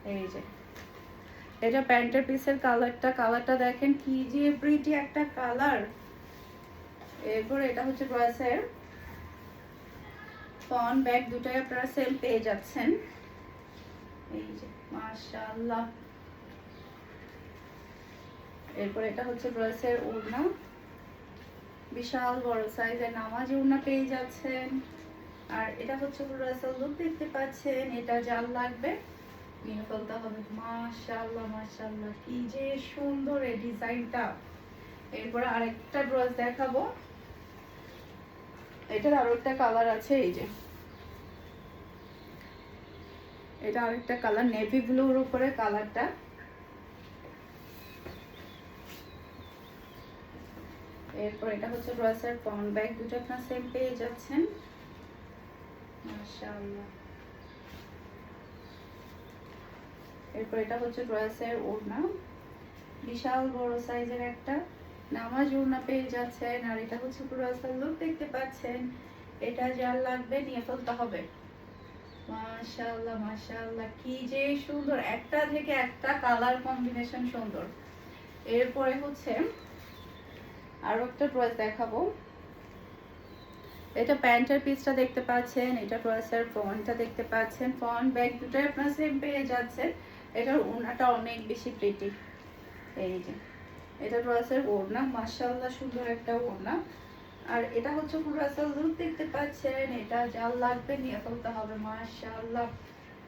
এই যে এটা প্যান্টের পিসের কালারটা দেখেন কি যে প্রিটি একটা কালার। এরপর এটা হচ্ছে ড্রেসের ফ্রন্ট ব্যাক দুটাই আপনারা সেম পেয়ে যাচ্ছেন। এই যে মাশাআল্লাহ। এরপর এটা হচ্ছে ড্রেসের ওড়না, বিশাল বড় সাইজের নামাজি ওড়না পেয়ে যাচ্ছেন। আর এটা হচ্ছে ড্রেসের লুক দেখতে পাচ্ছেন। এটা যার লাগবে নিয়ে ফেলতে হবে। মাশাআল্লাহ মাশাআল্লাহ কি যে সুন্দর এই ডিজাইনটা। এরপর আরেকটা ড্রেস দেখাবো, এটার আরো একটা কালার আছে। এই যে এটা আরেকটা কালার, নেভি ব্লুর উপরে কালারটা। এরপর এটা হচ্ছে ড্রেসের ফ্রন্ট ব্যাক দুটো আপনারা সেম পেয়ে যাচ্ছেন। মাশাআল্লাহ। এরপর এটা হচ্ছে ড্রেসের ওড়না, বিশাল বড় সাইজের একটা নামাজ ওড়না পেয়ে যাচ্ছেন। আর এটা হচ্ছে ড্রেসের লুক দেখতে পাচ্ছেন। এটা যার লাগবে নিয়ে ফেলতে হবে। মাশাআল্লাহ মাশাআল্লাহ কি যে সুন্দর, একটা থেকে একটা কালার কম্বিনেশন সুন্দর। এরপরে হচ্ছে আরো একটা ড্রেস দেখাবো। এটা প্যান্টের পিসটা দেখতে পাচ্ছেন, এটা ড্রেসের ফ্রন্টটা দেখতে পাচ্ছেন। ফ্রন্ট ব্যাক দুটোই আপনারা সেম পেয়ে যাচ্ছেন। এটার ওড়নাটা অনেক বেশি প্রিটি। এই যে এটা ড্রেসের ওড়না, মাশাআল্লাহ সুন্দর একটা ওড়না। আর এটা হচ্ছে ড্রেসের লুক দেখতে পাচ্ছেন। এটা যার লাগবে নিয়ে ফেলতে হবে। মাশাআল্লাহ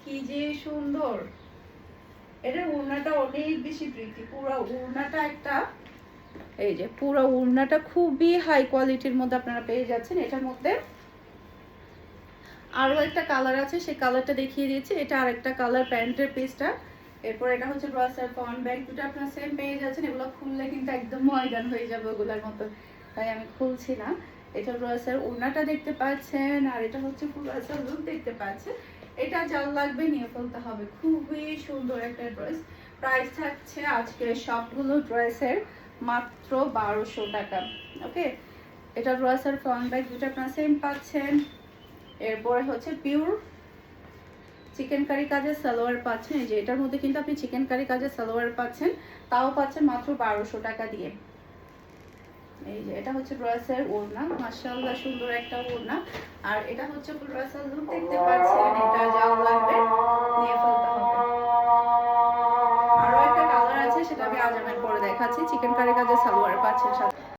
কি যে সুন্দর। এটার ওড়নাটা অনেক বেশি প্রিটি, পুরো ওড়নাটা একটা, এই যে পুরো ওড়নাটা খুবই হাই কোয়ালিটির মধ্যে আপনারা পেয়ে যাচ্ছেন। এটার মধ্যে আরো একটা কালার আছে, সেই কালারটা দেখিয়ে দিয়েছি। এটা আরেকটা কালার প্যান্টের পিসটা। এরপর এটা হচ্ছে ড্রেসের ফ্রন্ট ব্যাক দুটো আপনারা সেম পেয়ে যাচ্ছেন। এগুলো খুললে কিন্তু একদম ময়দান হয়ে যাবে ওগুলোর মতো, তাই আমি খুলছি না। এটা ড্রেসের ওড়নাটা দেখতে পাচ্ছেন। আর এটা হচ্ছে ড্রেসের লুক দেখতে পাচ্ছেন। এটা যার লাগবে নিয়ে ফেলতে হবে। খুবই সুন্দর একটা ড্রেস। প্রাইস থাকছে আজকে সবগুলো ড্রেসের মাত্র 1200 টাকা। ওকে, এটা ড্রেসের ফ্রন্ট ব্যাক দুটো আপনারা সেম পাচ্ছেন। এরপরে হচ্ছে পিওর চিকেন কারি কাজের সালোয়ার পাচ্ছেন। এই যে এটার মধ্যে কিন্তু আপনি চিকেন কারি কাজের সালোয়ার পাচ্ছেন, তাও পাচ্ছেন মাত্র 1200 টাকা দিয়ে। এই যে এটা হচ্ছে ড্রেসের ওড়না, মাশাআল্লাহ সুন্দর একটা ওড়না। আর এটা হচ্ছে ড্রেসের লুক দেখতে পাচ্ছেন। এটা যাও লাগবে নিয়ে ফেলতে হবে। আরো একটা কালার আছে, সেটা আমি আজানের পরে দেখাচ্ছি। চিকেন কারি কাজের সালোয়ার পাচ্ছেন সাথে।